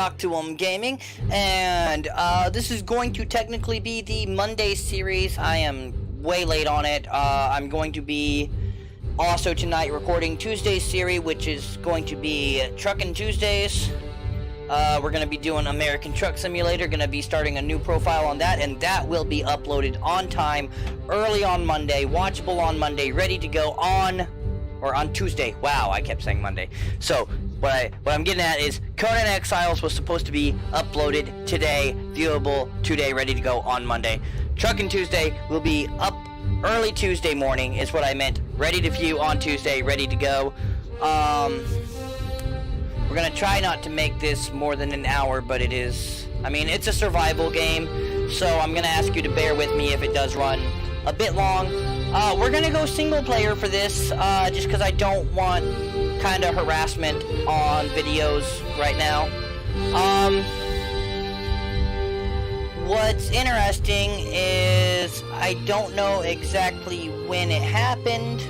KageNoctuumGaming, and this is going to technically be the Monday series. I am way late on it. I'm going to be also tonight recording Tuesday's series, which is going to be Truckin' Tuesdays. We're going to be doing American Truck Simulator, going to be starting a new profile on that, and that will be uploaded on time, early on Monday, watchable on Monday, ready to go on Tuesday. Wow, I kept saying Monday. So, what I'm getting at is Conan Exiles was supposed to be uploaded today, viewable today, ready to go on Monday. Truckin' Tuesday will be up early Tuesday morning, is what I meant. Ready to view on Tuesday, ready to go. We're gonna try not to make this more than an hour, but it is, I mean, it's a survival game, so I'm gonna ask you to bear with me if it does run a bit long. We're gonna go single player for this, just because I don't want kind of harassment on videos right now. What's interesting is I don't know exactly when it happened,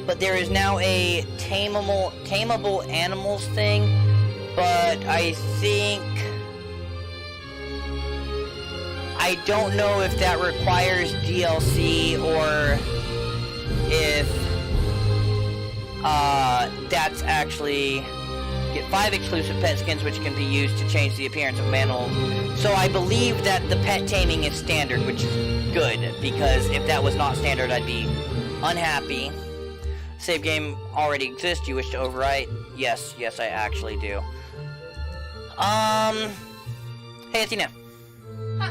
but there is now a tameable animals thing, but I don't know if that requires DLC or if that's actually get 5 exclusive pet skins which can be used to change the appearance of animals. So I believe that the pet taming is standard, which is good, because if that was not standard I'd be unhappy. Save game already exists. You wish to overwrite? Yes, I actually do. Hey Athena. Huh.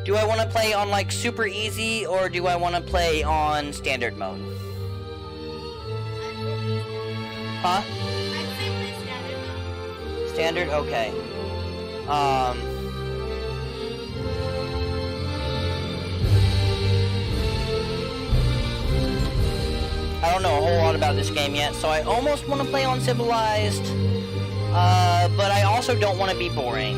Do I want to play on like super easy or do I want to play on standard mode? Huh? I'd say play standard mode. Standard? Okay. I don't know a whole lot about this game yet, so I almost want to play on Civilized, but I also don't want to be boring.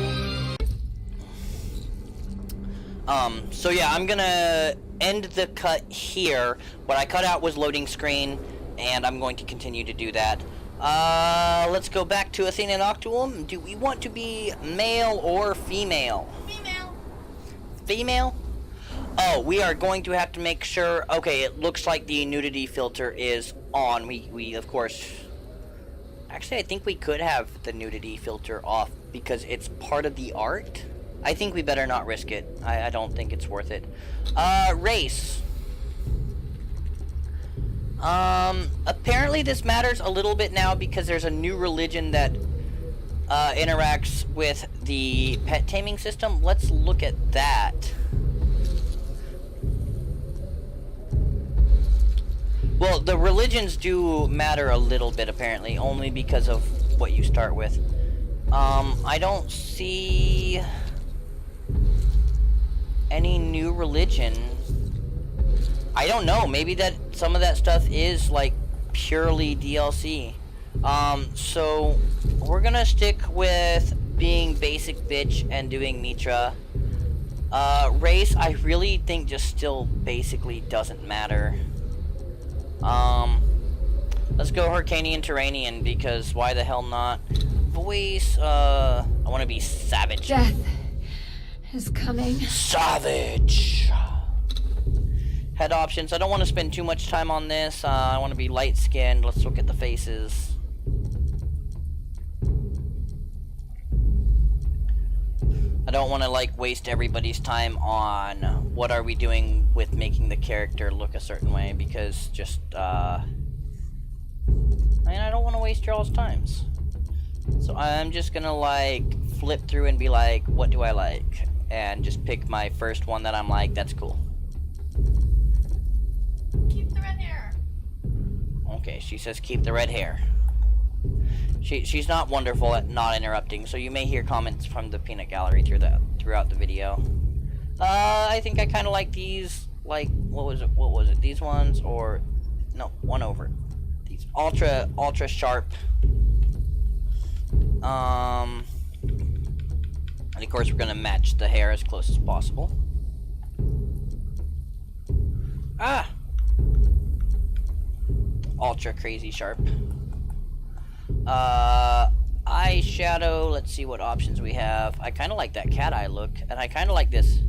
So yeah, I'm gonna end the cut here. What I cut out was loading screen, and I'm going to continue to do that. Let's go back to Athena Noctuum. Do we want to be male or female? Female. Female? Oh, we are going to have to make sure. Okay, it looks like the nudity filter is on. We of course. Actually, I think we could have the nudity filter off because it's part of the art. I think we better not risk it. I don't think it's worth it. Race. Apparently this matters a little bit now because there's a new religion that interacts with the pet taming system. Let's look at that. Well, the religions do matter a little bit, apparently, only because of what you start with. I don't see any new religion. I don't know, maybe that some of that stuff is, like, purely DLC. So, we're gonna stick with being basic bitch and doing Mitra. Race, I really think just still basically doesn't matter. Let's go Hyrcanian Terranian, because why the hell not? Voice, I want to be savage. Death is coming. Savage! Head options, I don't want to spend too much time on this. I want to be light-skinned. Let's look at the faces. I don't want to, like, waste everybody's time on what are we doing with making the character look a certain way, because just, I mean, I don't want to waste y'all's times. So I'm just gonna, like, flip through and be like, what do I like? And just pick my first one that I'm like, that's cool. Keep the red hair. Okay, she says keep the red hair. She's not wonderful at not interrupting, so you may hear comments from the peanut gallery throughout the video. I think I kind of like these, like, what was it, these ones, or, no, one over. These ultra sharp. And of course we're gonna match the hair as close as possible. Ah! Ultra crazy sharp. eyeshadow. Let's see what options we have. I kind of like that cat eye look, and I kind of like this.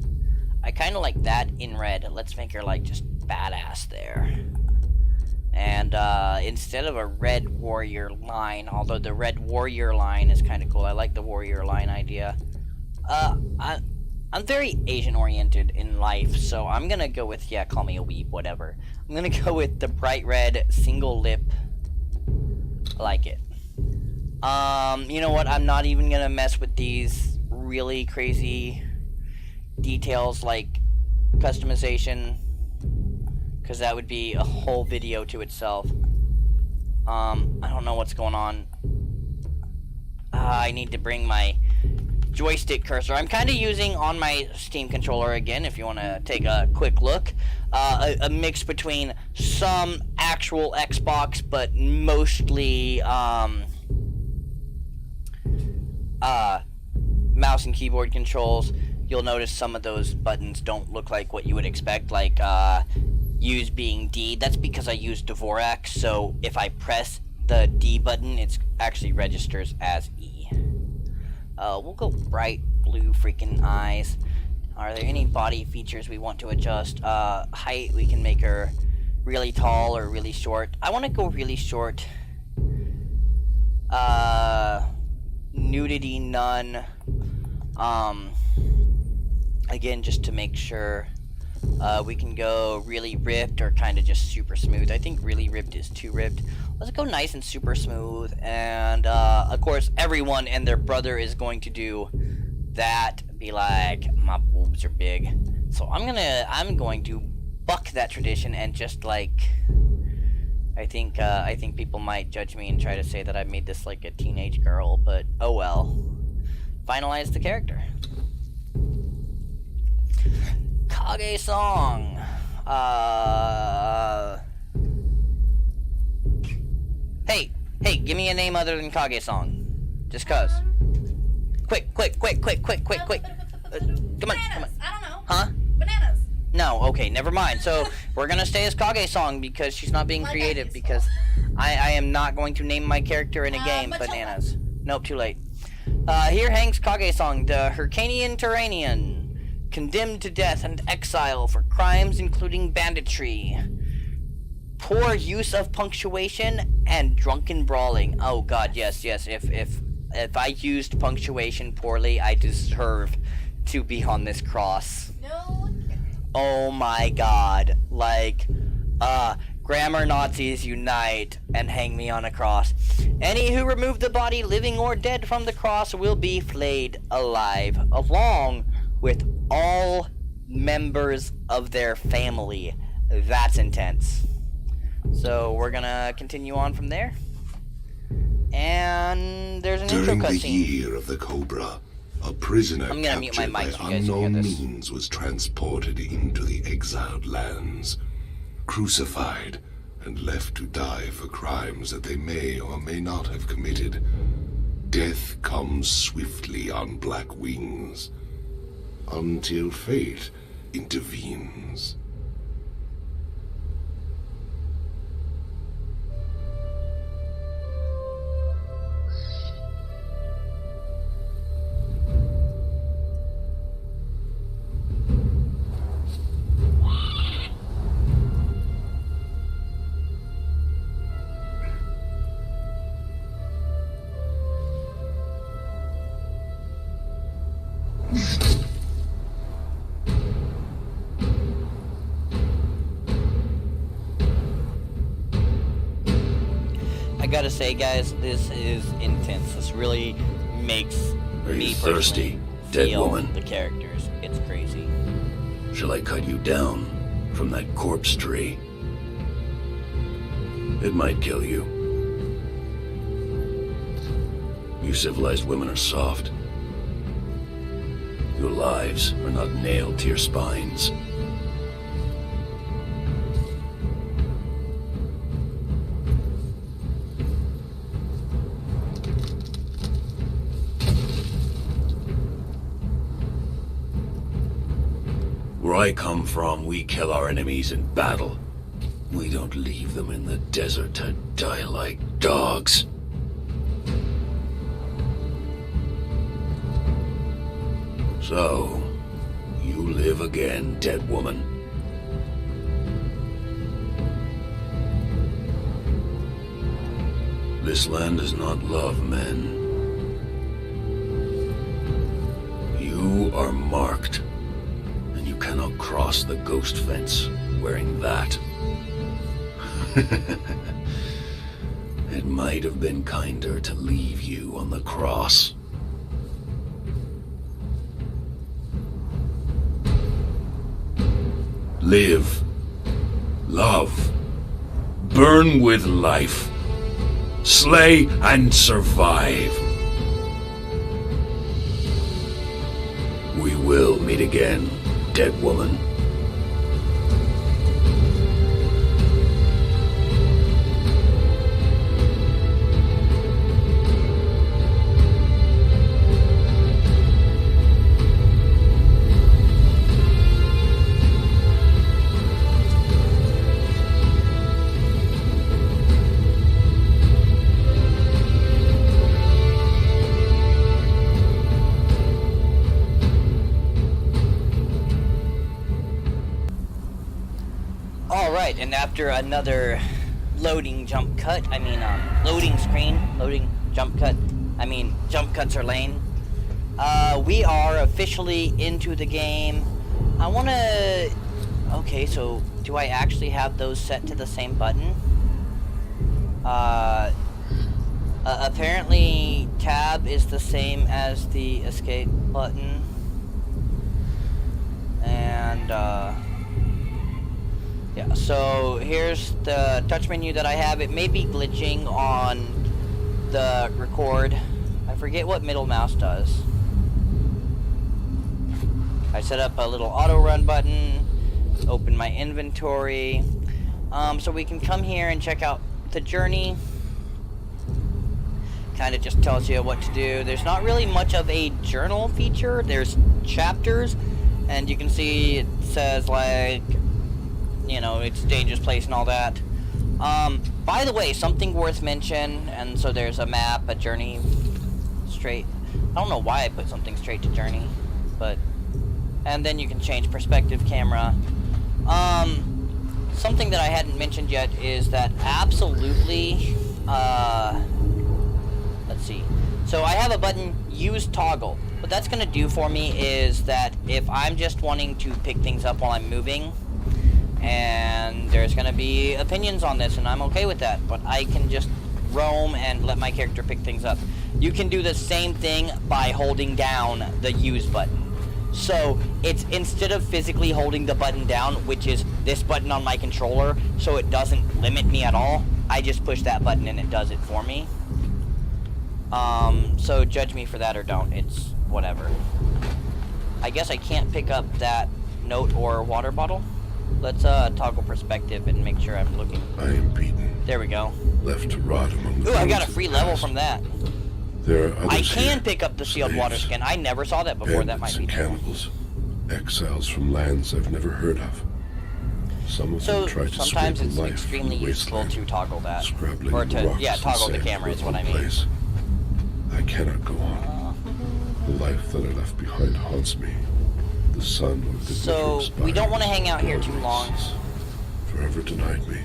I kind of like that in red. Let's make her like just badass there. And instead of a red warrior line, although the red warrior line is kind of cool. I like the warrior line idea. I'm very Asian oriented in life, so I'm gonna go with, yeah, call me a weeb, whatever. I'm gonna go with the bright red single lip. I like it. You know what? I'm not even gonna mess with these really crazy details like customization, because that would be a whole video to itself. I don't know what's going on. I need to bring my joystick cursor. I'm kind of using on my Steam controller again, if you want to take a quick look. A mix between some actual Xbox, but mostly mouse and keyboard controls. You'll notice some of those buttons don't look like what you would expect, like use being D. That's because I use Dvorak, so if I press the D button, it actually registers as E. We'll go bright blue freaking eyes. Are there any body features we want to adjust? Height, we can make her really tall or really short. I want to go really short. Nudity, none. Again, just to make sure. We can go really ripped or kind of just super smooth. I think really ripped is too ripped. Let's go nice and super smooth. And, of course, everyone and their brother is going to do that. Be like, my boobs are big. So I'm going to buck that tradition and just like, I think people might judge me and try to say that I made this like a teenage girl, but oh well. Finalize the character. Kage song. Hey, give me a name other than Kage song. Just cuz. Quick. Come on. I don't know. Huh? Bananas. No, okay, never mind. So, we're gonna stay as Kage song because she's not being Like creative, Agnes. because I am not going to name my character in a game Matilda. Bananas. Nope, too late. Here hangs Kage song, the Hyrcanian Turanian, condemned to death and exile for crimes including banditry, poor use of punctuation, and drunken brawling. Oh god, yes, if I used punctuation poorly, I deserve to be on this cross. No. Oh my god. Like, grammar Nazis unite and hang me on a cross. Any who remove the body, living or dead, from the cross will be flayed alive, along with all members of their family. That's intense. So we're gonna continue on from there. And there's an intro During the cutscene. year of the Cobra, a prisoner I'm gonna mute my captured mic by so you guys can hear unknown this. means was transported into the exiled lands, crucified, and left to die for crimes that they may or may not have committed. Death comes swiftly on black wings, until fate intervenes. I gotta say, guys, this is intense. This really makes Are me you thirsty, personally dead feel woman? the characters. It's crazy. Shall I cut you down from that corpse tree? It might kill you. You civilized women are soft. Your lives are not nailed to your spines. Where I come from, we kill our enemies in battle. We don't leave them in the desert to die like dogs. So, you live again, dead woman. This land does not love men. You are marked, and you cannot cross the ghost fence wearing that. It might have been kinder to leave you on the cross. Live, love, burn with life, slay and survive. We will meet again, dead woman. Alright, and after another loading jump cut, loading screen, loading jump cut, jump cuts are lane, we are officially into the game. I wanna... Okay, so do I actually have those set to the same button? Apparently tab is the same as the escape button. And, yeah, so here's the touch menu that I have. It may be glitching on the record. I forget what middle mouse does. I set up a little auto run button, open my inventory, so we can come here and check out the journey. Kind of just tells you what to do. There's not really much of a journal feature. There's chapters, and you can see it says like, you know, it's a dangerous place and all that. By the way, something worth mention, and so there's a map, a journey, straight. I don't know why I put something straight to journey, but, and then you can change perspective camera. Something that I hadn't mentioned yet is that absolutely, let's see. So I have a button, use toggle. What that's gonna do for me is that if I'm just wanting to pick things up while I'm moving, and there's gonna be opinions on this, and I'm okay with that, but I can just roam and let my character pick things up. You can do the same thing by holding down the use button. So it's, instead of physically holding the button down, which is this button on my controller, so it doesn't limit me at all, I just push that button and it does it for me. So judge me for that or don't, it's whatever. I guess I can't pick up that note or water bottle. Let's toggle perspective and make sure I'm looking. I am beaten. There we go. Left to rot among the Ooh, I got a foes free of level past. from that. There are others I can here. pick up the sealed water Slaves, skin. I never saw that before. That bandits might be and true. cannibals. Exiles from lands I've never heard of. Some of So them try to sometimes scrape it's a life extremely from the useful wasteland, to toggle that, scrabbling or the to rocks and toggle the sand camera of is one what I mean. place. I cannot go on. The life that I left behind haunts me. The sun or the So we don't want to hang out here too long. Forever denied me.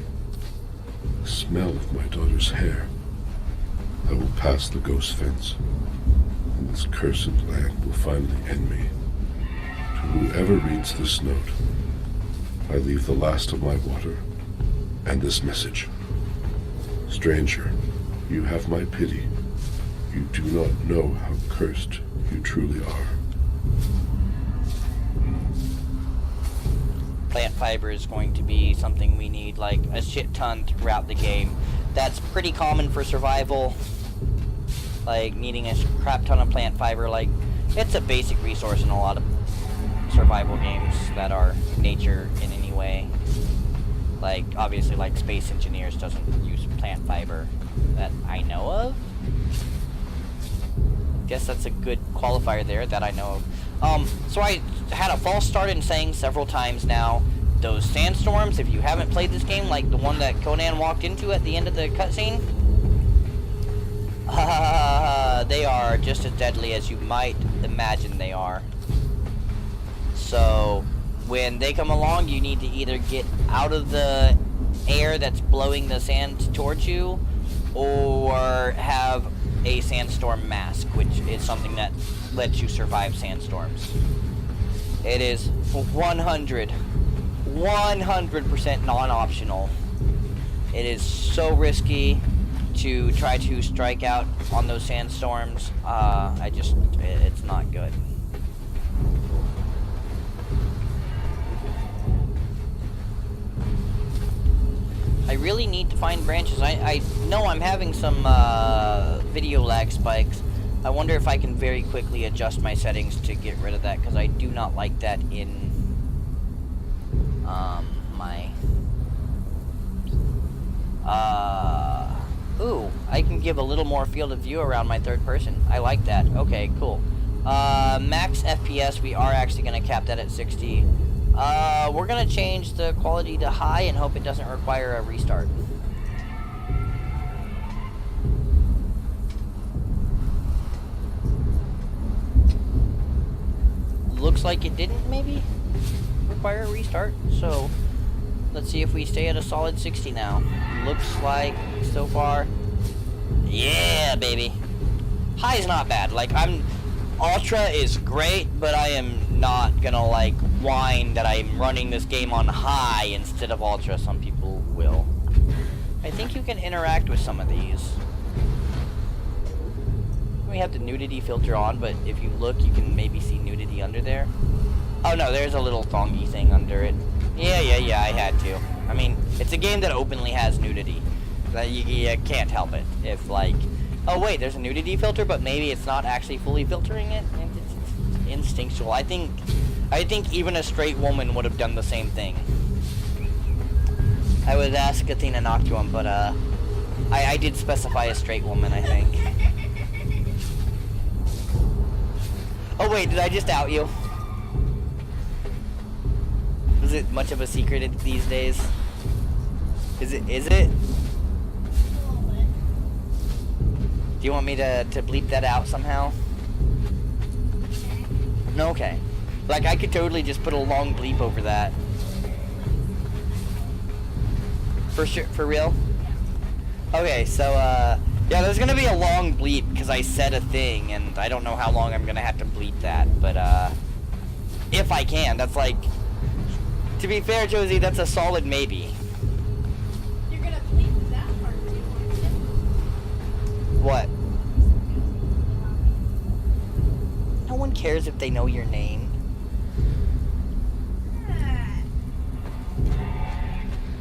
The smell of my daughter's hair. I will pass the ghost fence, and this cursed land will finally end me. To whoever reads this note, I leave the last of my water and this message. Stranger, you have my pity. You do not know how cursed you truly are. Plant fiber is going to be something we need like a shit ton throughout the game. That's pretty common for survival. Like needing a crap ton of plant fiber, like it's a basic resource in a lot of survival games that are nature in any way. Like obviously like Space Engineers doesn't use plant fiber that I know of. Guess that's a good qualifier there that I know of. So I had a false start in saying several times now, those sandstorms, if you haven't played this game, like the one that Conan walked into at the end of the cutscene, they are just as deadly as you might imagine they are. So when they come along, you need to either get out of the air that's blowing the sand towards you, or have a sandstorm mask, which is something that lets you survive sandstorms. It is 100% non-optional. It is so risky to try to strike out on those sandstorms. It's not good. I really need to find branches. I know I'm having some video lag spikes. I wonder if I can very quickly adjust my settings to get rid of that, because I do not like that in my... Ooh, I can give a little more field of view around my third person. I like that. Okay, cool. Max FPS, we are actually going to cap that at 60. We're going to change the quality to high and hope it doesn't require a restart. Looks like it didn't, maybe, require a restart, so let's see if we stay at a solid 60 now. Looks like, so far, yeah, baby. High is not bad. Like, Ultra is great, but I am not gonna, like, whine that I'm running this game on high instead of Ultra. Some people will. I think you can interact with some of these. We have the nudity filter on, but if you look, you can maybe see nudity under there. Oh no, there's a little thongy thing under it. Yeah, I had to. I mean, it's a game that openly has nudity. You can't help it. If, like, oh wait, there's a nudity filter, but maybe it's not actually fully filtering it. It's instinctual. I think even a straight woman would have done the same thing. I would ask KageNoctuum, but I did specify a straight woman, I think. Oh wait, did I just out you? Is it much of a secret these days? Is it? A little bit. Do you want me to bleep that out somehow? No, okay. Like, I could totally just put a long bleep over that. For sure, for real? Okay, so, yeah, there's gonna be a long bleep because I said a thing, and I don't know how long I'm gonna have to bleep that, but, if I can, that's like, to be fair, Josie, that's a solid maybe. You're gonna bleep that part too, aren't you? What? No one cares if they know your name.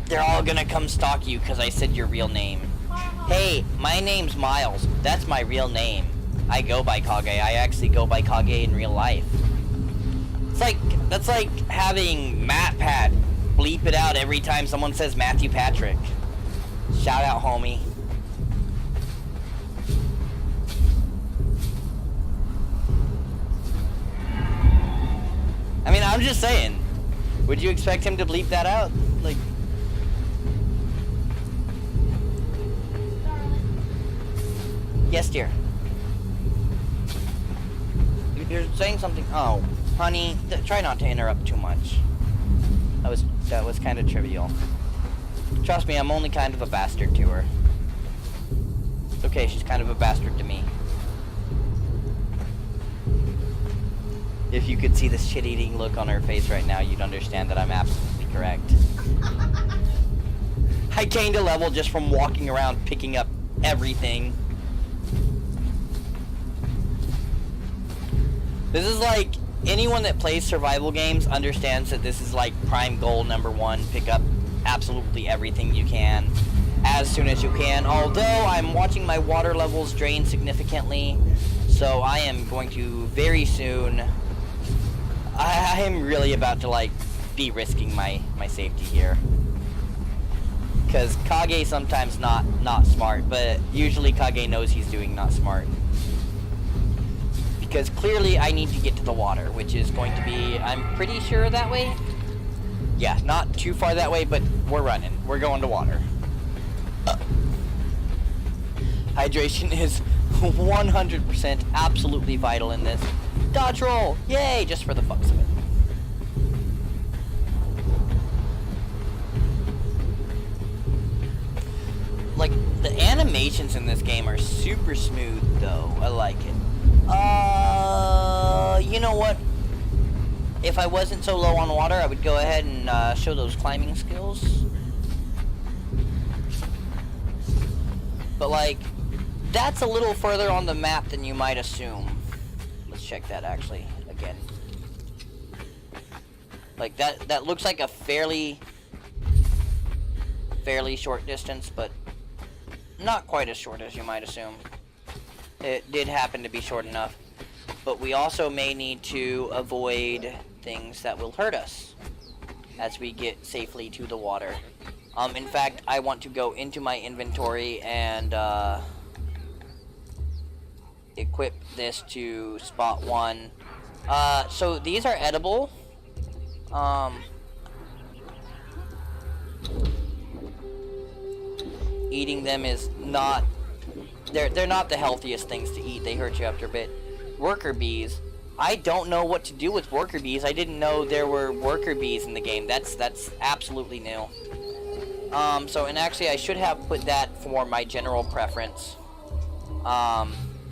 They're all gonna come stalk you because I said your real name. Hey, my name's Miles. That's my real name. I go by Kage. I actually go by Kage in real life. That's like having MatPat bleep it out every time someone says Matthew Patrick. Shout out, homie. I mean, I'm just saying. Would you expect him to bleep that out? Like... Yes, dear. If you're saying something... Oh, honey, try not to interrupt too much. That was kind of trivial. Trust me, I'm only kind of a bastard to her. It's okay, she's kind of a bastard to me. If you could see the shit-eating look on her face right now, you'd understand that I'm absolutely correct. I gained a level just from walking around picking up everything. This is like, anyone that plays survival games understands that this is like prime goal number one. Pick up absolutely everything you can as soon as you can. Although I'm watching my water levels drain significantly, so I am going to very soon... I am really about to, like, be risking my safety here. Because Kage sometimes not smart, but usually Kage knows he's doing not smart. Because clearly I need to get to the water, which is going to be, I'm pretty sure, that way. Yeah, not too far that way, but we're running. We're going to water. Hydration is 100% absolutely vital in this. Dodge roll! Yay! Just for the fucks of it. animations in this game are super smooth, though. I like it. You know what? If I wasn't so low on water, I would go ahead and show those climbing skills. But, like, that's a little further on the map than you might assume. Let's check that, actually, again. Like, that looks like a fairly short distance, but not quite as short as you might assume. It did happen to be short enough. But we also may need to avoid things that will hurt us as we get safely to the water. In fact, I want to go into my inventory and equip this to spot 1. So these are edible. Eating them is not... They're not the healthiest things to eat. They hurt you after a bit. Worker bees. I don't know what to do with worker bees. I didn't know there were worker bees in the game. That's absolutely new. And actually I should have put that for my general preference.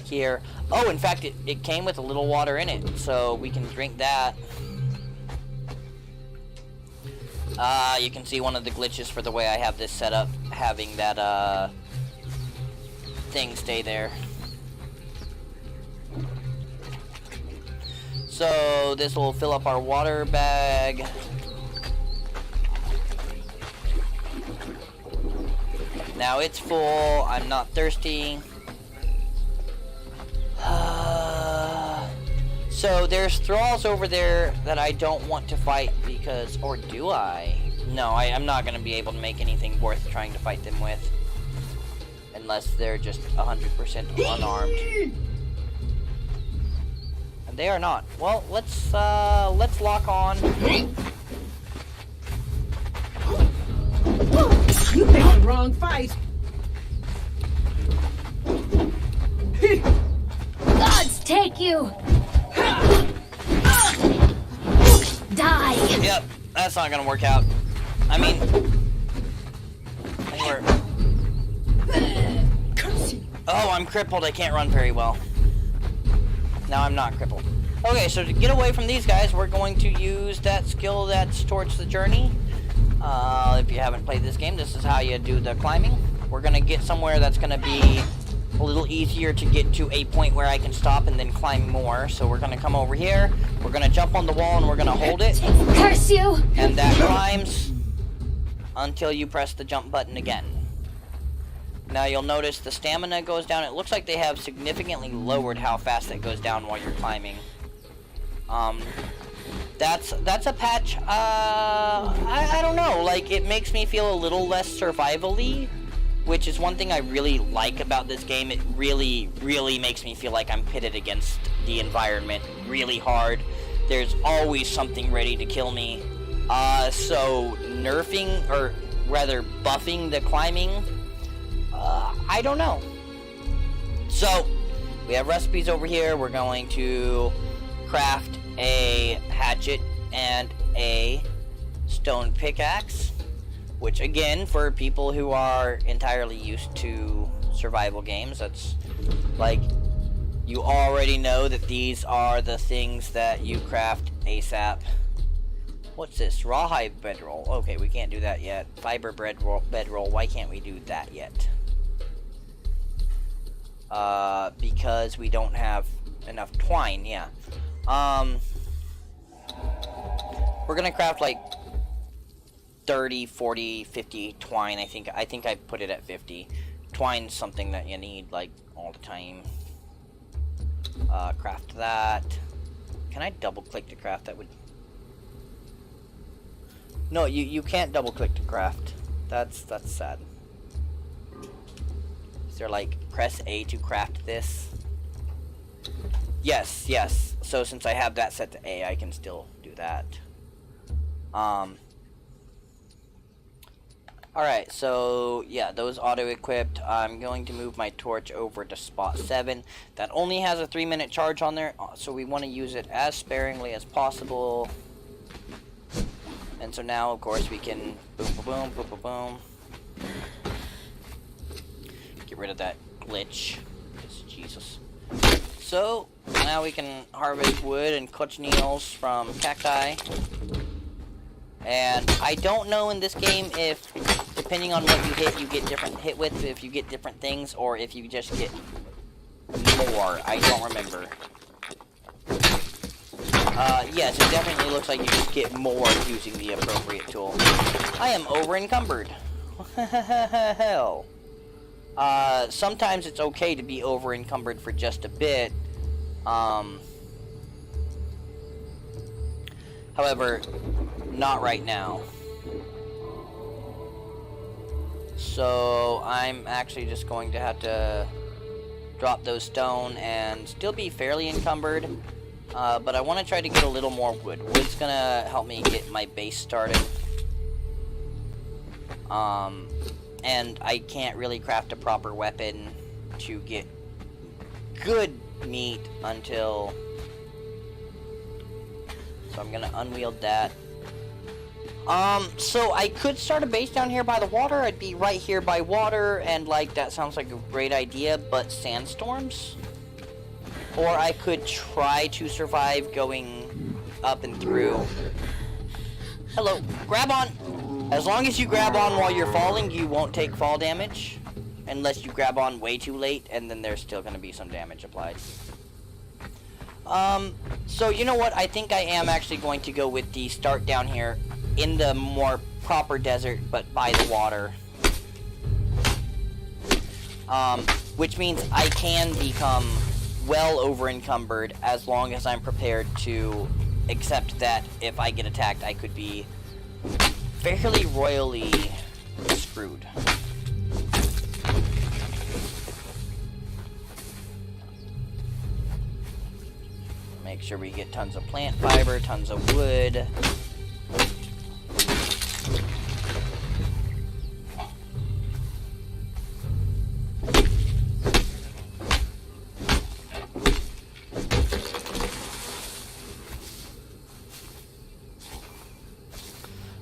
Here. Oh, in fact, it came with a little water in it, so we can drink that. You can see one of the glitches for the way I have this set up, having that, thing stay there. So, this will fill up our water bag. Now it's full, I'm not thirsty. So there's thralls over there that I don't want to fight because, or do I? No, I'm not going to be able to make anything worth trying to fight them with. Unless they're just 100% unarmed. And they are not. Well, let's lock on. You picked the wrong fight. Gods take you! Die! Yep, that's not gonna work out. I mean, oh, I'm crippled. I can't run very well. Now I'm not crippled. Okay, so to get away from these guys, we're going to use that skill that's towards the journey. If you haven't played this game, this is how you do the climbing. We're gonna get somewhere that's gonna be a little easier to get to a point where I can stop and then climb more. So we're gonna come over here, we're gonna jump on the wall and we're gonna hold it. Curse you! And that climbs until you press the jump button again. Now you'll notice the stamina goes down. It looks like they have significantly lowered how fast that goes down while you're climbing. That's a patch, I don't know, like, it makes me feel a little less survival-y, which is one thing I really like about this game. It really, really makes me feel like I'm pitted against the environment really hard. There's always something ready to kill me. So nerfing, or rather buffing the climbing, I don't know. So, we have recipes over here. We're going to craft a hatchet and a stone pickaxe, which again, for people who are entirely used to survival games, that's like, you already know that these are the things that you craft ASAP. What's this? Rawhide bedroll. Okay, we can't do that yet. Fiber bedroll. Why can't we do that yet? Because we don't have enough twine, yeah. We're gonna craft like 30, 40, 50 twine. I think I put it at 50. Twine's something that you need like all the time. Craft that. Can I double click to craft? That would... No, you can't double click to craft. That's sad. Is there like press A to craft this? Yes. So since I have that set to A, I can still do that. Alright, so yeah, those auto-equipped. I'm going to move my torch over to spot 7. That only has a 3-minute charge on there, so we want to use it as sparingly as possible. And so now, of course, we can boom, boom, boom, boom, boom, boom. Get rid of that glitch. Jesus. So, now we can harvest wood and cochineals from cacti. And I don't know in this game if, depending on what you hit, you get different hit with, if you get different things, or if you just get more. I don't remember. Yes, it definitely looks like you just get more using the appropriate tool. I am over encumbered. Hell. Sometimes it's okay to be over encumbered for just a bit. However, not right now. So I'm actually just going to have to drop those stone and still be fairly encumbered. But I want to try to get a little more wood. Wood's gonna help me get my base started. And I can't really craft a proper weapon to get good meat until... So I'm gonna unwield that. So I could start a base down here by the water. I'd be right here by water, and like, that sounds like a great idea, but sandstorms? Or I could try to survive going up and through. Hello, grab on! As long as you grab on while you're falling, you won't take fall damage. Unless you grab on way too late, and then there's still gonna be some damage applied. So you know what? I think I am actually going to go with the start down here in the more proper desert, but by the water. Which means I can become well over encumbered as long as I'm prepared to accept that if I get attacked, I could be fairly royally screwed. Make sure we get tons of plant fiber, tons of wood.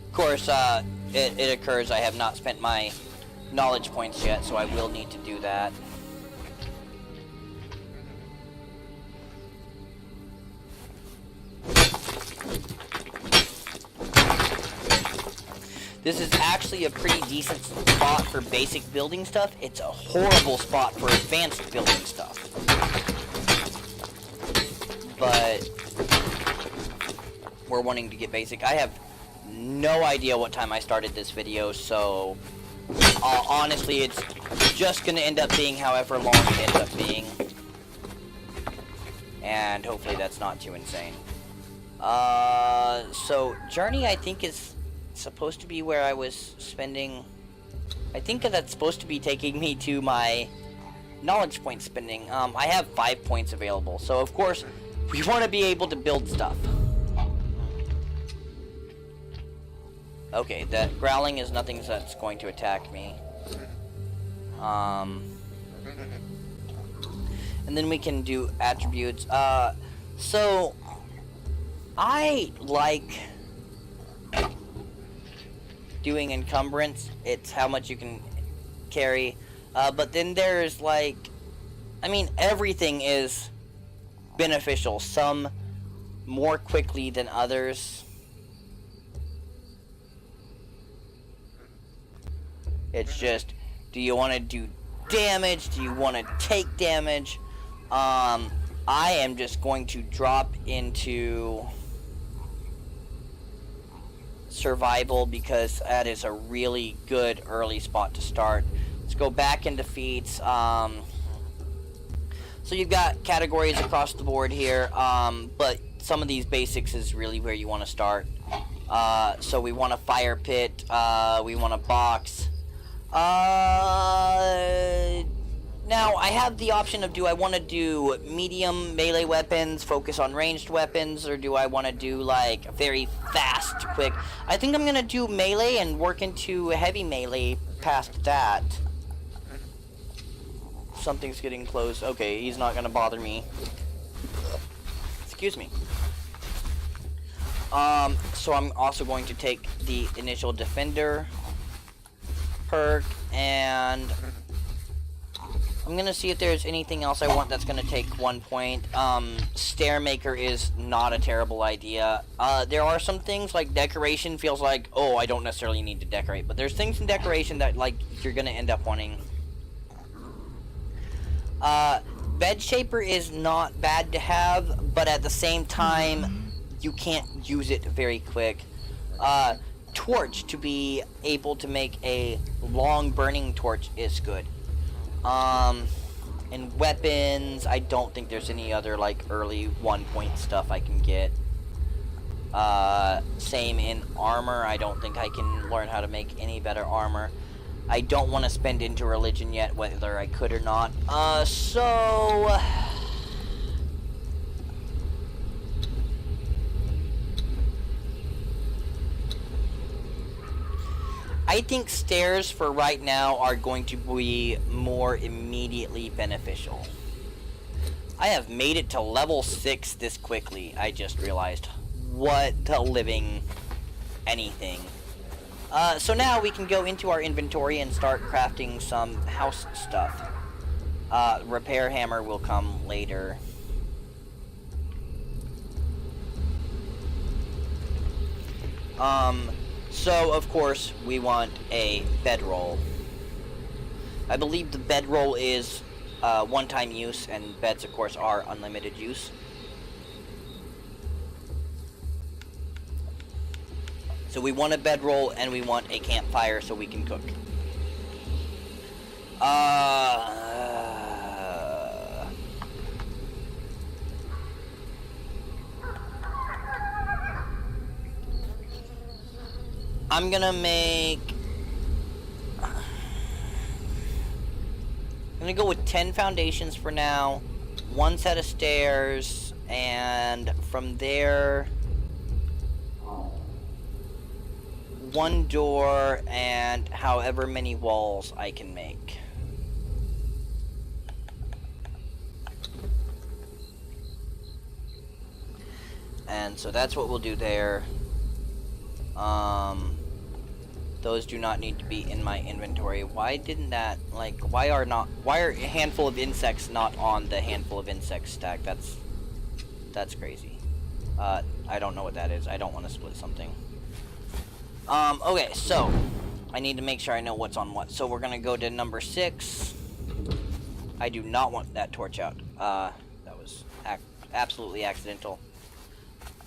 Of course, it occurs I have not spent my knowledge points yet, so I will need to do that. This is actually a pretty decent spot for basic building stuff. It's a horrible spot for advanced building stuff. But we're wanting to get basic. I have no idea what time I started this video, so honestly, it's just going to end up being however long it ends up being. And hopefully that's not too insane. So Journey, I think, is supposed to be where I was spending. I think that's supposed to be taking me to my knowledge point spending. I have 5 points available, so of course we want to be able to build stuff. Okay, that growling is nothing that's going to attack me. And then we can do attributes. So I like doing encumbrance. It's how much you can carry. But then there's like, I mean, everything is beneficial. Some more quickly than others. It's just, do you want to do damage? Do you want to take damage? I am just going to drop into survival because that is a really good early spot to start. Let's go back into feats. So you've got categories across the board here, but some of these basics is really where you want to start. So we want a fire pit, we want a box. Now I have the option of, do I want to do medium melee weapons, focus on ranged weapons, or do I want to do like very fast, quick? I think I'm gonna do melee and work into heavy melee past that. Something's getting close. Okay, he's not gonna bother me. Excuse me. So I'm also going to take the initial defender perk, and I'm gonna see if there's anything else I want that's gonna take 1 point. Stairmaker is not a terrible idea. There are some things like decoration feels like, oh, I don't necessarily need to decorate, but there's things in decoration that like you're gonna end up wanting. Bed shaper is not bad to have, but at the same time, you can't use it very quick. Torch, to be able to make a long burning torch is good. And weapons, I don't think there's any other like early 1 point stuff I can get. Same in armor, I don't think I can learn how to make any better armor. I don't want to spend into religion yet, whether I could or not. So I think stairs for right now are going to be more immediately beneficial. I have made it to level 6 this quickly. I just realized. What the living anything. So now we can go into our inventory and start crafting some house stuff. Repair hammer will come later. So of course we want a bedroll. I believe the bedroll is one-time use, and beds of course are unlimited use. So we want a bedroll and we want a campfire so we can cook. I'm gonna go with 10 foundations for now, 1 set of stairs, and from there 1 door and however many walls I can make. And so that's what we'll do there. Those do not need to be in my inventory. Why didn't that, like, why are a handful of insects not on the handful of insects stack? That's crazy. I don't know what that is. I don't want to split something. Okay, so I need to make sure I know what's on what. So we're gonna go to number 6. I do not want that torch out. That was absolutely accidental.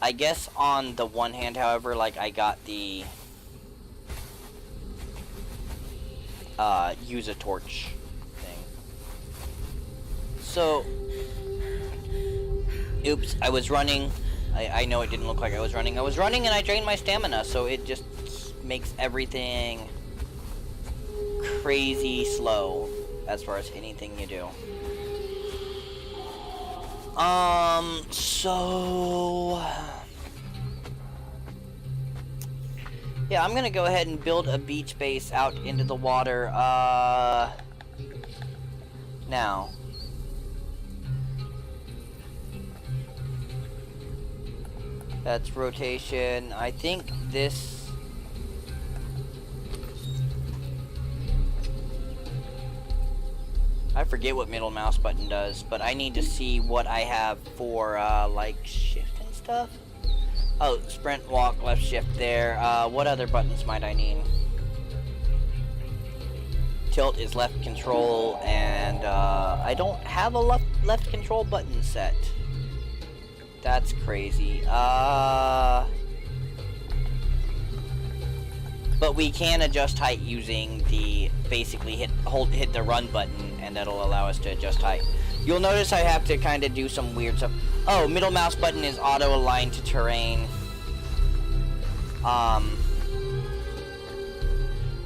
I guess on the one hand, however, like I got the use a torch thing. So, oops, I was running. I know it didn't look like I was running. I was running and I drained my stamina, so it just makes everything crazy slow as far as anything you do. So yeah, I'm gonna go ahead and build a beach base out into the water. Now that's rotation. I think this I forget what middle mouse button does, but I need to see what I have for, like, shift and stuff. Oh, sprint, walk, left shift there. What other buttons might I need? Tilt is left control, and, I don't have a left control button set. That's crazy. But we can adjust height using the basically hit the run button, and that'll allow us to adjust height. You'll notice I have to kind of do some weird stuff. Oh, middle mouse button is auto aligned to terrain.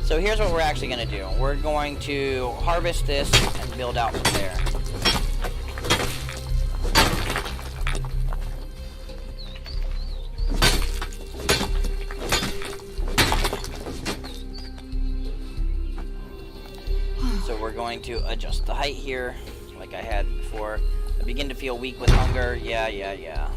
So here's what we're actually gonna do. We're going to harvest this and build out from there. Going to adjust the height here like I had before. I begin to feel weak with hunger. Yeah.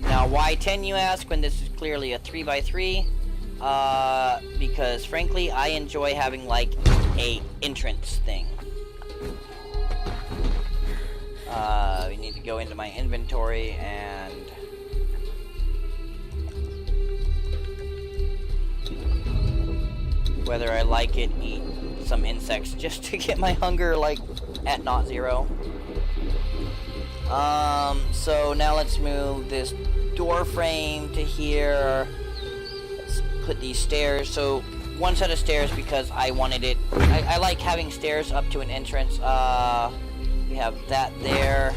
Now Why 10, you ask, when this is clearly a 3x3? Because frankly, I enjoy having like a entrance thing. We need to go into my inventory and whether I like it, eat some insects just to get my hunger like at not 0. So now let's move this door frame to here. Let's put these stairs. So one set of stairs because I wanted it. I like having stairs up to an entrance. We have that there.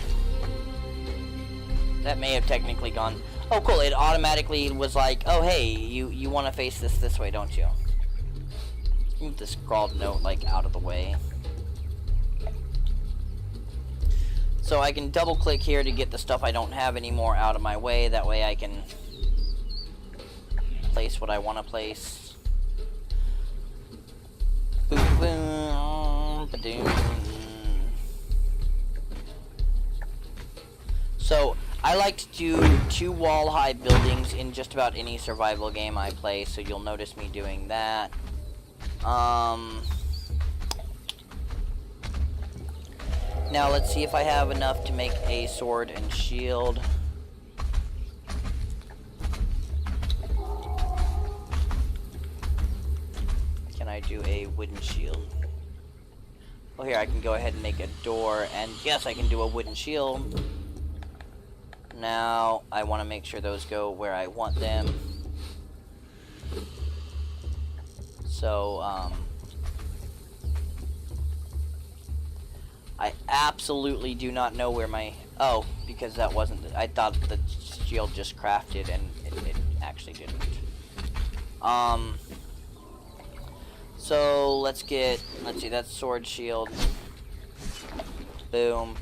That may have technically gone. Oh, cool! It automatically was like, oh hey, you want to face this way, don't you? Move the scrawled note like out of the way. So I can double click here to get the stuff I don't have anymore out of my way. That way I can place what I want to place. Boom, boom, ba-doom. So I like to do 2 wall-high buildings in just about any survival game I play. So you'll notice me doing that. Now let's see if I have enough to make a sword and shield. Can I do a wooden shield? Oh, here I can go ahead and make a door, and yes, I can do a wooden shield. Now I want to make sure those go where I want them. So, I absolutely do not know where my... Oh, because that wasn't... I thought the shield just crafted, and it actually didn't. So, let's see, that's sword shield. Boom.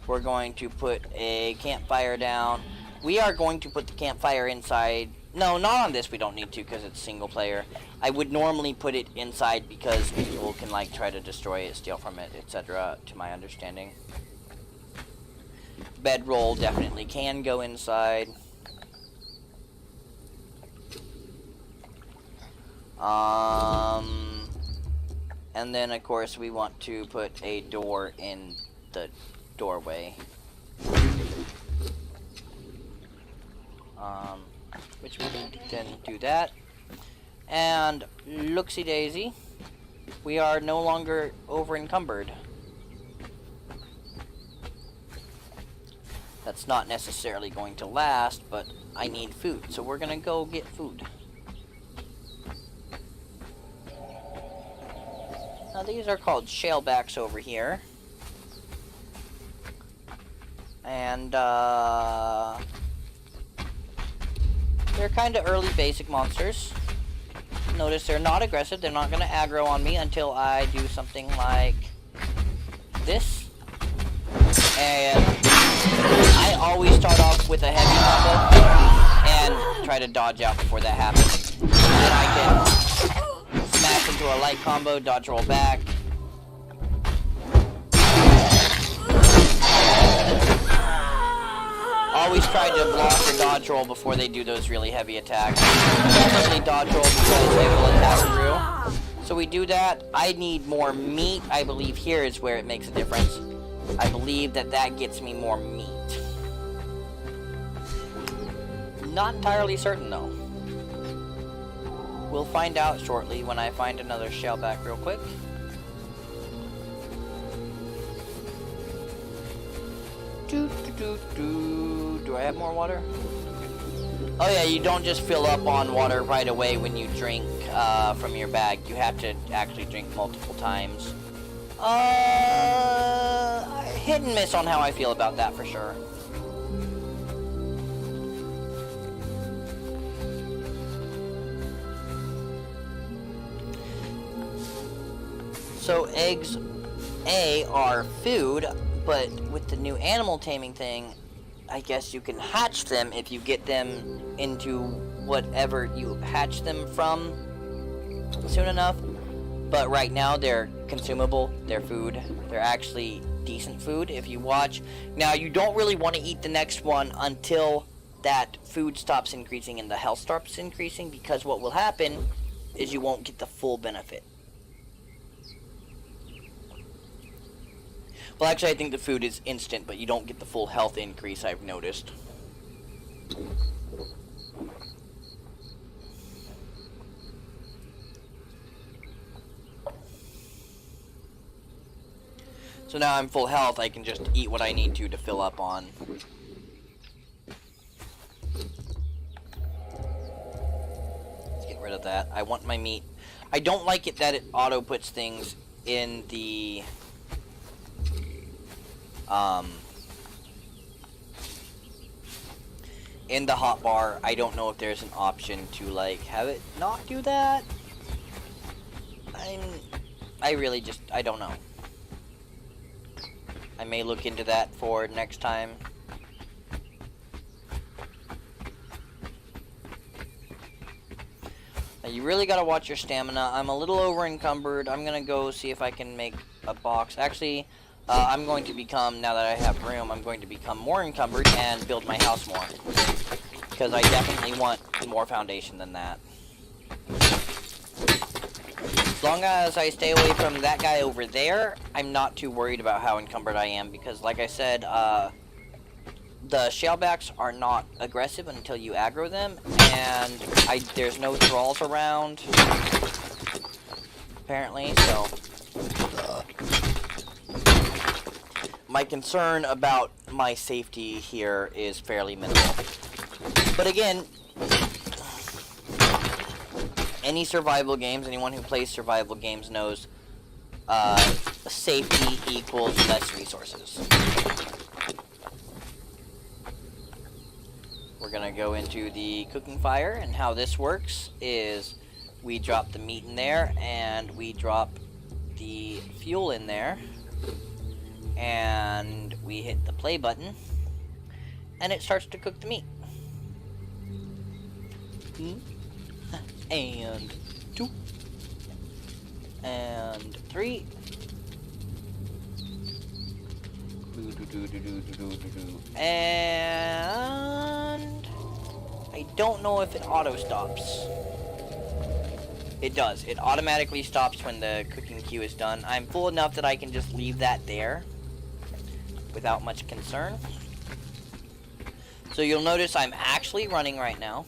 We're going to put a campfire down. We are going to put the campfire inside... No, not on this we don't need to because it's single player. I would normally put it inside because people can like try to destroy it, steal from it, etc. to my understanding. Bedroll definitely can go inside. And then of course we want to put a door in the doorway. Which we can do that. And looksy daisy, we are no longer over encumbered. That's not necessarily going to last, but I need food, so we're gonna go get food. Now these are called shalebacks over here. And they're kind of early basic monsters. Notice they're not aggressive. They're not going to aggro on me until I do something like this. And I always start off with a heavy combo and try to dodge out before that happens. And I can smash into a light combo, dodge roll back. Always try to block or dodge roll before they do those really heavy attacks. Definitely dodge roll because they will attack through. So we do that. I need more meat. I believe here is where it makes a difference. I believe that gets me more meat. Not entirely certain though. We'll find out shortly when I find another shellback real quick. Do I have more water? Oh yeah, you don't just fill up on water right away when you drink from your bag. You have to actually drink multiple times. Hit and miss on how I feel about that for sure. So eggs, are food, but with the new animal taming thing, I guess you can hatch them if you get them into whatever you hatch them from soon enough. But right now they're consumable, they're food. They're actually decent food if you watch. Now you don't really want to eat the next one until that food stops increasing and the health stops increasing, because what will happen is you won't get the full benefit. Well, actually, I think the food is instant, but you don't get the full health increase, I've noticed. So now I'm full health, I can just eat what I need to fill up on. Let's get rid of that. I want my meat. I don't like it that it auto puts things in the hotbar. I don't know if there's an option to like have it not do that. I really just, I don't know. I may look into that for next time. Now you really gotta watch your stamina. I'm a little over encumbered. I'm gonna go see if I can make a box. Actually, I'm going to become, now that I have room, I'm going to become more encumbered and build my house more. Because I definitely want more foundation than that. As long as I stay away from that guy over there, I'm not too worried about how encumbered I am, because like I said, the shellbacks are not aggressive until you aggro them, and there's no thralls around, apparently, so my concern about my safety here is fairly minimal. But again, any survival games, anyone who plays survival games knows safety equals less resources. We're gonna go into the cooking fire, and how this works is we drop the meat in there and we drop the fuel in there and we hit the play button and it starts to cook the meat. And 2 and 3 and I don't know if it auto stops. It does. It automatically stops when the cooking queue is done. I'm full enough that I can just leave that there without much concern. So you'll notice I'm actually running right now.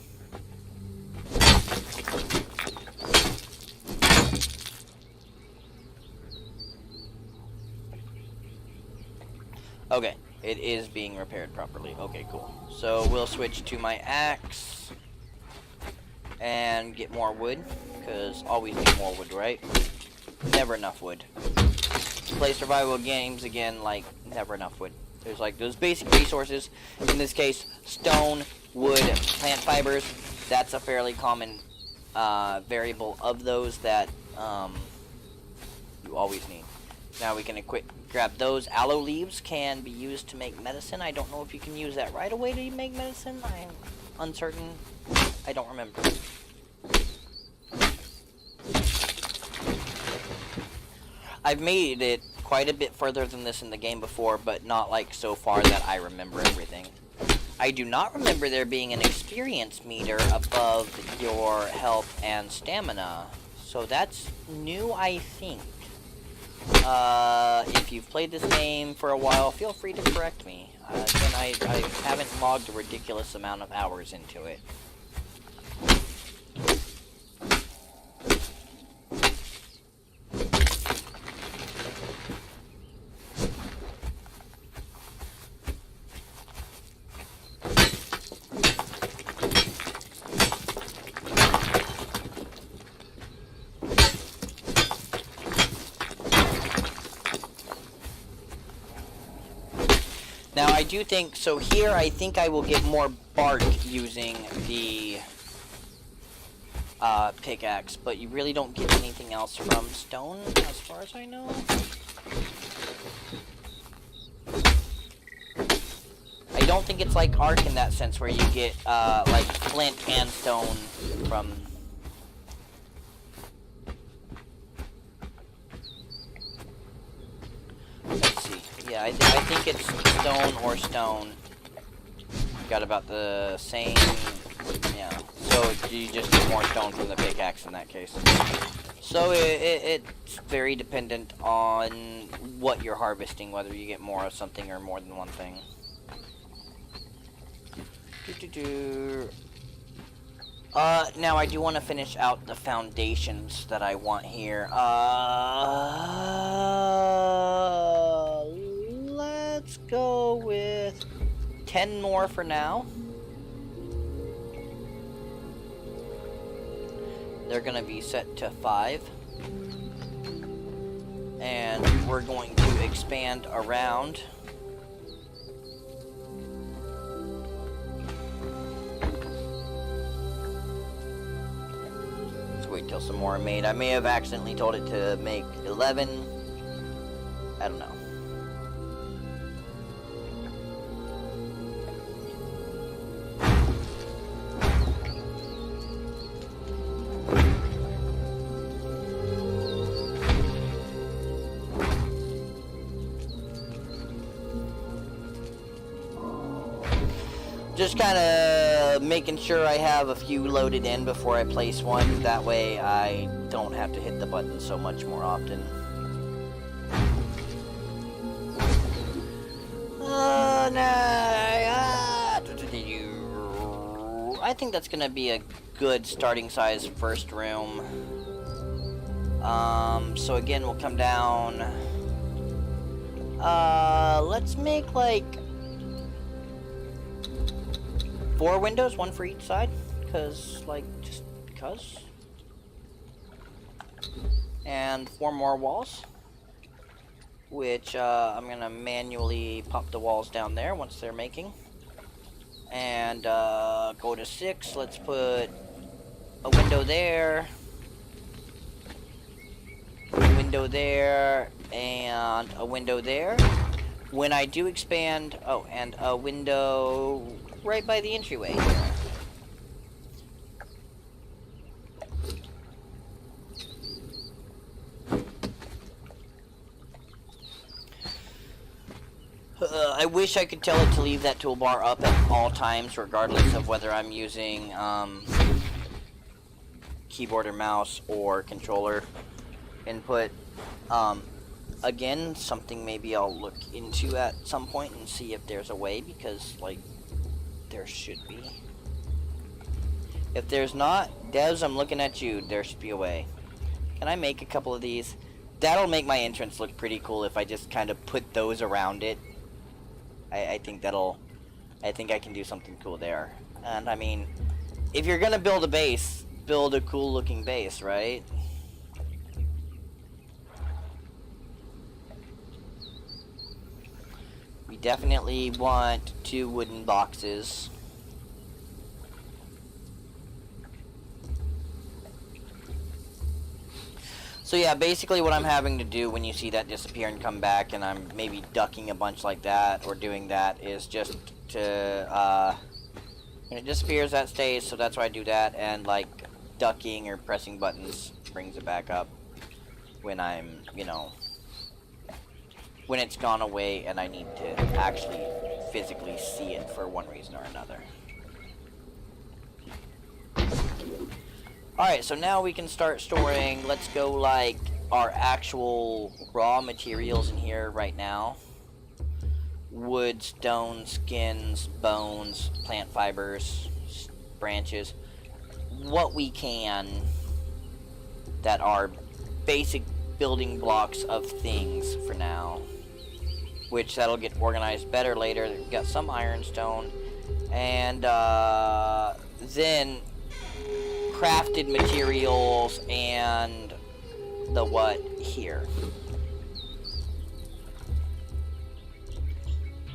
Okay, it is being repaired properly. Okay, cool. So we'll switch to my axe and get more wood, because always need more wood, right? Never enough wood. Play survival games again, like, never enough wood. There's like those basic resources. In this case, stone, wood, plant fibers. That's a fairly common variable of those that you always need. Now we can grab those. Aloe leaves can be used to make medicine. I don't know if you can use that right away to make medicine. I'm uncertain. I don't remember. I've made it quite a bit further than this in the game before, but not like so far that I remember everything. I do not remember there being an experience meter above your health and stamina. So that's new, I think. If you've played this game for a while, feel free to correct me. Again, I haven't logged a ridiculous amount of hours into it. Now I do think, so here I think I will get more bark using the pickaxe, but you really don't get anything else from stone, as far as I know. I don't think it's like Ark in that sense, where you get, like, flint and stone from... Let's see. Yeah, I think it's stone or stone. got about the same, yeah. So you just get more stone from the pickaxe in that case. So it's very dependent on what you're harvesting, whether you get more of something or more than one thing. Now I do want to finish out the foundations that I want here. Let's go with 10 more for now. They're gonna be set to 5. And we're going to expand around. Wait till some more are made. I may have accidentally told it to make 11. I don't know. Just kind of making sure I have a few loaded in before I place one. That way I don't have to hit the button so much more often. I think that's gonna be a good starting size first room. So again, we'll come down. Let's make like 4 windows, 1 for each side, just because. And 4 more walls, which I'm gonna manually pop the walls down there once they're making. And go to 6. Let's put a window there, a window there, and a window there. When I do expand, oh, and a window right by the entryway. I wish I could tell it to leave that toolbar up at all times, regardless of whether I'm using keyboard or mouse or controller input. Again, something maybe I'll look into at some point and see if there's a way, because, like, there should be. If there's not, devs, I'm looking at you. There should be a way. Can I make a couple of these? That'll make my entrance look pretty cool if I just kind of put those around it. I think I can do something cool there. And I mean, if you're gonna build a base, build a cool looking base, right? We definitely want 2 wooden boxes. So yeah, basically what I'm having to do when you see that disappear and come back, and I'm maybe ducking a bunch like that, or doing that, is just to, when it disappears, that stays, so that's why I do that, and like, ducking or pressing buttons brings it back up when I'm, you know, when it's gone away and I need to actually physically see it for one reason or another. Alright, so now we can start storing, let's go like our actual raw materials in here right now. Wood, stone, skins, bones, plant fibers, branches. What we can that are basic building blocks of things for now. Which that'll get organized better later. We've got some ironstone. And then crafted materials and the what here.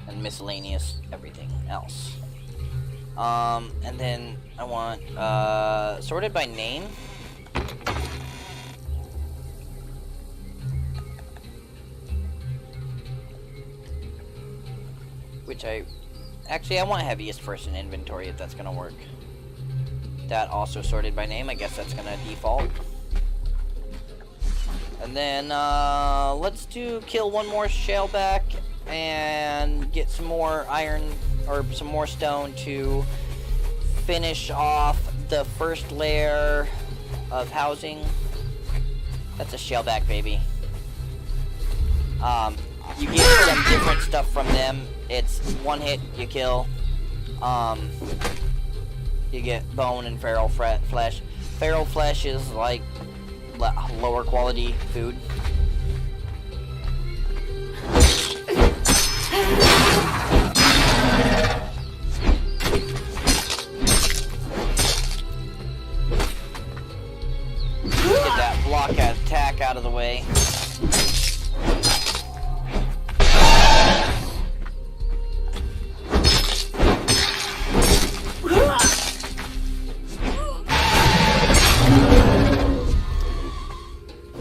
And miscellaneous everything else. And then I want sorted by name. Which I want heaviest first in inventory if that's gonna work. That also sorted by name. I guess that's gonna default. And then let's kill one more shellback and get some more iron or some more stone to finish off the first layer of housing. That's a shellback, baby. You get some different stuff from them. It's one hit, you kill. You get bone and feral flesh. Feral flesh is like lower quality food. Get that block attack out of the way.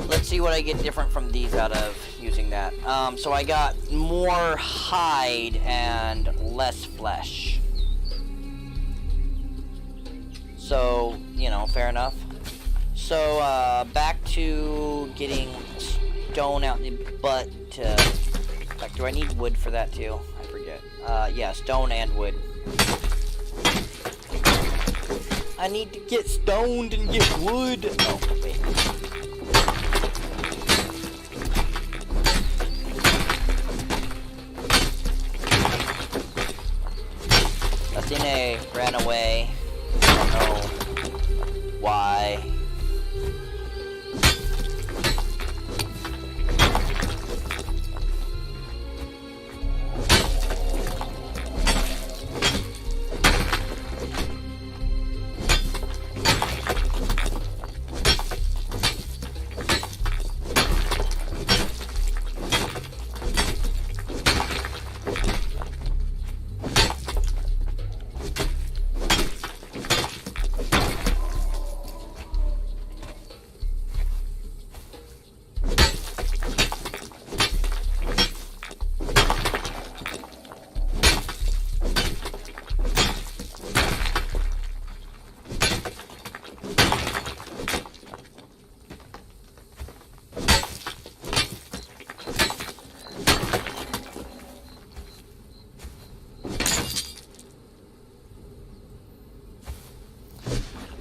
Let's see what I get different from these out of using that. So I got more hide and less flesh. So, you know, fair enough. So, back to getting stone out the butt. In fact, do I need wood for that too? I forget. Yeah, stone and wood. I need to get stoned and get wood. Oh, wait. Athene ran away. I don't know why.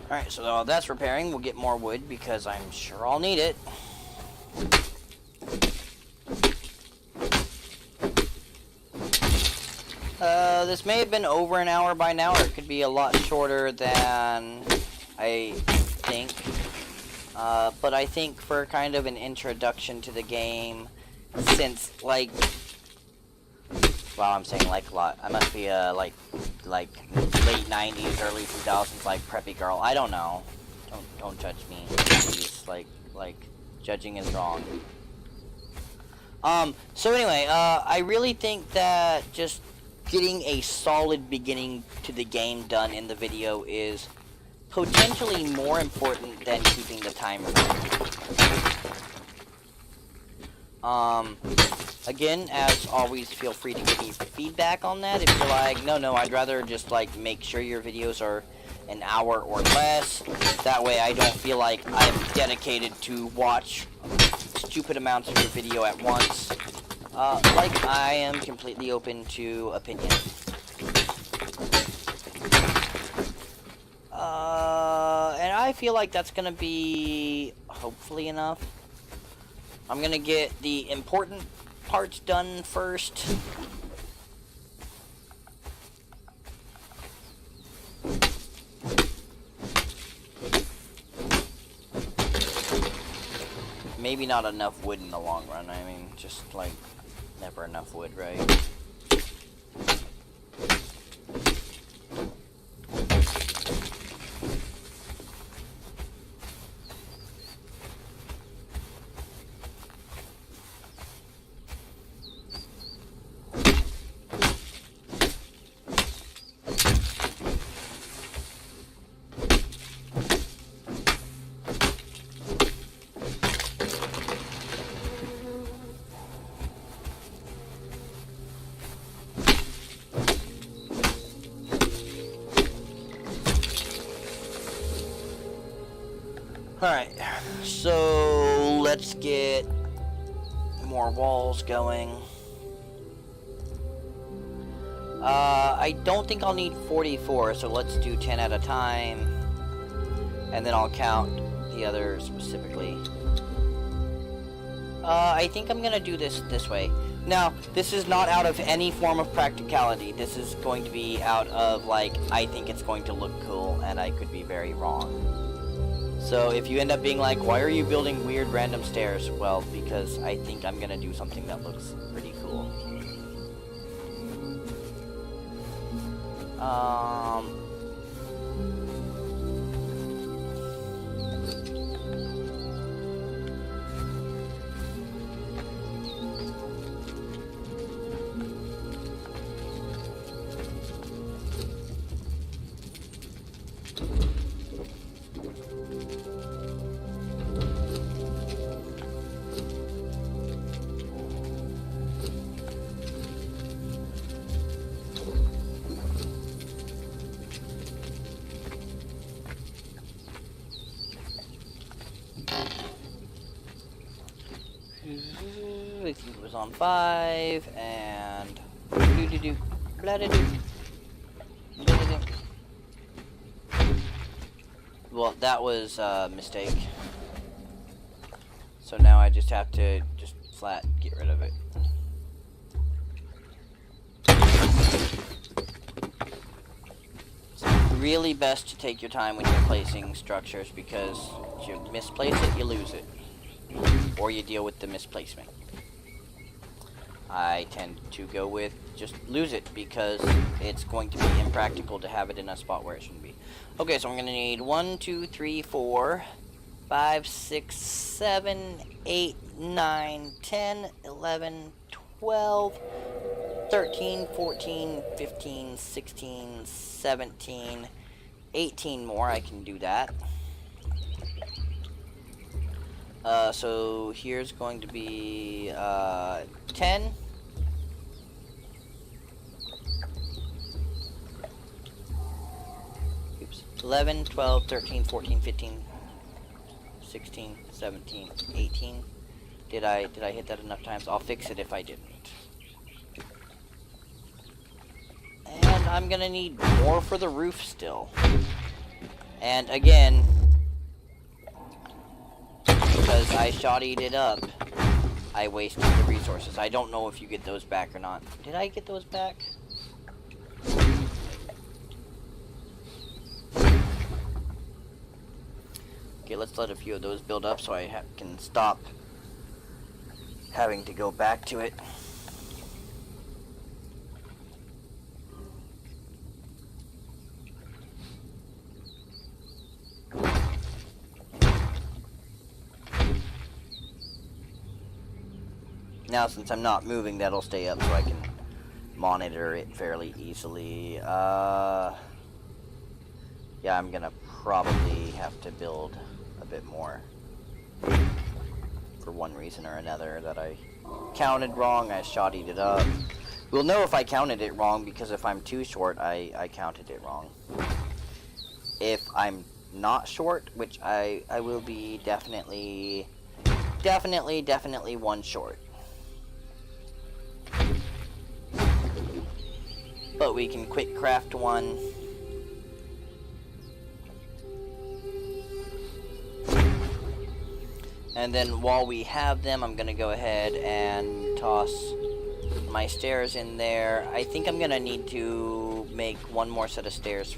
Alright, so while that's repairing, we'll get more wood because I'm sure I'll need it. This may have been over an hour by now, or it could be a lot shorter than I think. But I think for kind of an introduction to the game, since, like, well, I'm saying like a lot. I must be like late 90s, early 2000s, like preppy girl. I don't know. Don't judge me, please. Like judging is wrong. So anyway, I really think that just getting a solid beginning to the game done in the video is potentially more important than keeping the timer. Again, as always, feel free to give me feedback on that. If you're like, no, I'd rather just, like, make sure your videos are an hour or less. That way I don't feel like I'm dedicated to watch stupid amounts of your video at once. Like, I am completely open to opinion. And I feel like that's gonna be, hopefully, enough. I'm gonna get the important parts done first. Maybe not enough wood in the long run. I mean, just like, never enough wood, right? Alright, so let's get more walls going. I don't think I'll need 44, so let's do 10 at a time. And then I'll count the others specifically. I think I'm gonna do this way. Now, this is not out of any form of practicality. This is going to be out of, like, I think it's going to look cool, and I could be very wrong. So, if you end up being like, why are you building weird random stairs? Well, because I think I'm gonna do something that looks pretty cool. I think it was on 5, and do-do-do, blah-da-do, blah-da-do. Well, that was a mistake. So now I just have to just flat get rid of it. It's really best to take your time when you're placing structures, because if you misplace it, you lose it. Or you deal with the misplacement. I tend to go with just lose it, because it's going to be impractical to have it in a spot where it shouldn't be. Okay, so I'm going to need 1, 2, 3, 4, 5, 6, 7, 8, 9, 10, 11, 12, 13, 14, 15, 16, 17, 18 more. I can do that. So here's going to be 10. Oops. 11, 12, 13, 14, 15, 16, 17, 18. Did I hit that enough times? I'll fix it if I didn't. And I'm gonna need more for the roof still. And again, because I shottied it up, I wasted the resources. I don't know if you get those back or not. Did I get those back? Okay, let's let a few of those build up so I can stop having to go back to it. Now, since I'm not moving, that'll stay up so I can monitor it fairly easily. Yeah, I'm gonna probably have to build a bit more. For one reason or another, that I counted wrong, I shottied it up. We'll know if I counted it wrong, because if I'm too short, I counted it wrong. If I'm not short, which I will be definitely one short. But we can quick craft one. And then while we have them, I'm gonna go ahead and toss my stairs in there. I think I'm gonna need to make one more set of stairs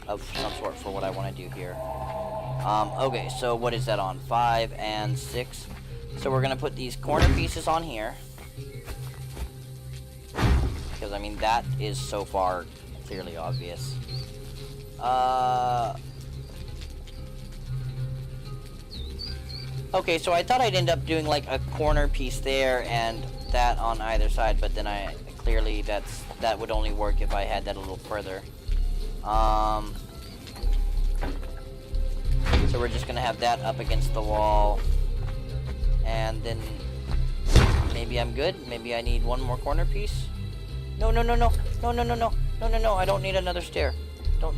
of some sort for what I want to do here. Okay, so what is that on? 5 and 6. So we're gonna put these corner pieces on here. Because, I mean, that is so far clearly obvious. Okay, so I thought I'd end up doing like a corner piece there and that on either side, but then clearly that would only work if I had that a little further. So we're just gonna have that up against the wall, and then maybe I'm good. Maybe I need one more corner piece. No, I don't need another stair. Don't.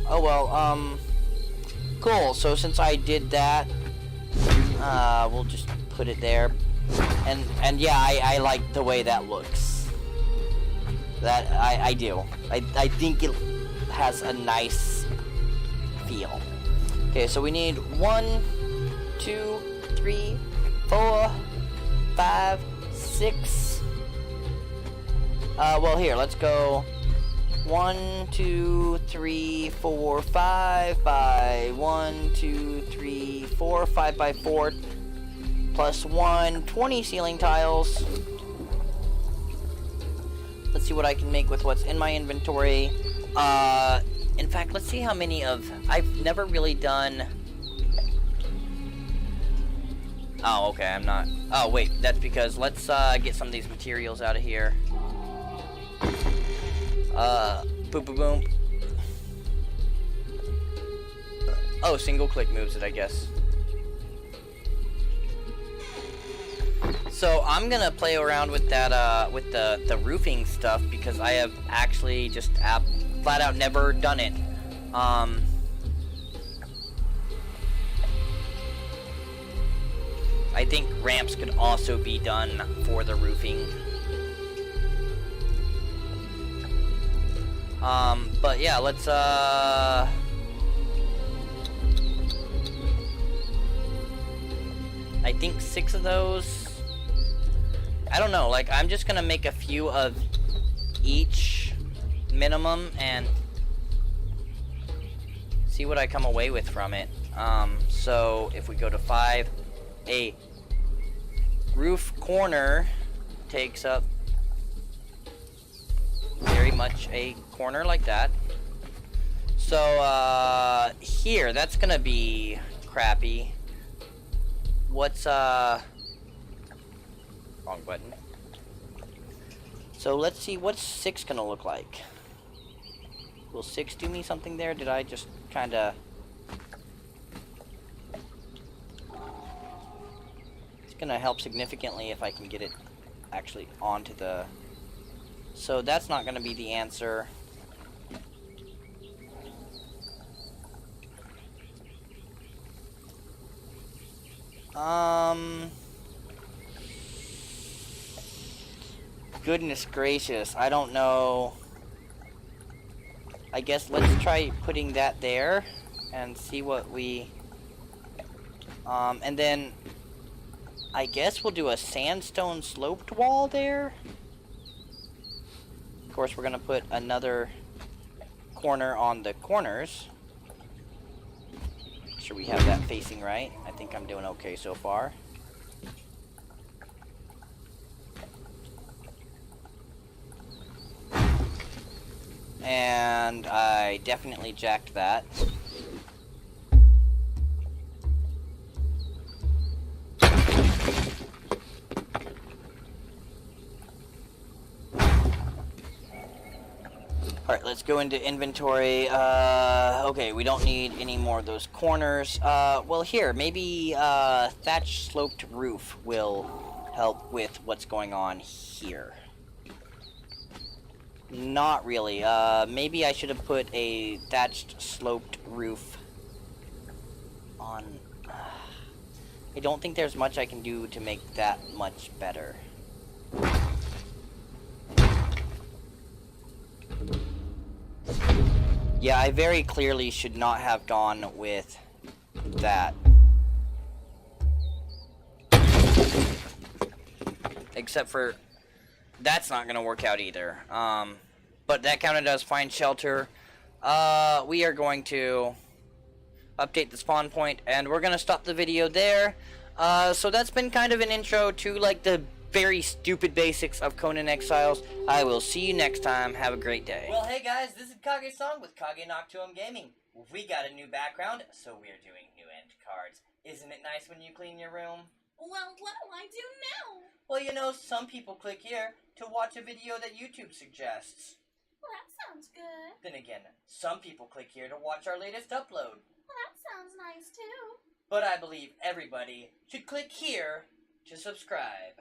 Oh well. Cool. So since I did that, we'll just put it there. And yeah, I like the way that looks. That I do. I think it has a nice feel. Okay, so we need 1, 2, 3, 4, 5, 6. Well, here, let's go 1, 2, 3, 4, 5 by 1, 2, 3, 4, 5 by 4 plus 1, 20 ceiling tiles. Let's see what I can make with what's in my inventory. In fact, let's see how many of... I've never really done... Oh, okay, I'm not... Oh, wait, that's because... Let's, get some of these materials out of here. Boom, boom, boom. Oh, single-click moves it, I guess. So, I'm gonna play around with that, with the roofing stuff, because I have actually just flat out never done it. I think ramps could also be done for the roofing. But yeah, let's, I think 6 of those. I don't know, like, I'm just gonna make a few of each minimum and see what I come away with from it. So if we go to 5, a roof corner takes up very much a corner like that. So, here, that's gonna be crappy. What's, wrong button. So let's see, what's 6 gonna look like? Will 6 do me something there? Did I just kinda... It's gonna help significantly if I can get it actually onto the... So that's not gonna be the answer. Goodness gracious, I don't know. I guess let's try putting that there and see what we... and then I guess we'll do a sandstone sloped wall there. Of course, we're gonna put another corner on the corners. Make sure we have that facing right. I think I'm doing okay so far. And I definitely jacked that. Alright, let's go into inventory. Okay, we don't need any more of those corners. Well here, maybe, thatch sloped roof will help with what's going on here. Not really. Maybe I should have put a thatched sloped roof on... I don't think there's much I can do to make that much better. Yeah, I very clearly should not have gone with that. Except for... That's not gonna work out either. But that counted as find shelter. We are going to update the spawn point, and we're gonna stop the video there. So that's been kind of an intro to, like, the very stupid basics of Conan Exiles. I will see you next time. Have a great day. Well, hey guys, this is Kage-song with KageNoctuumGaming. We got a new background, so we're doing new end cards. Isn't it nice when you clean your room? Well, what do I do now? Well, you know, some people click here to watch a video that YouTube suggests. Well, that sounds good. Then again, some people click here to watch our latest upload. Well, that sounds nice too. But I believe everybody should click here to subscribe.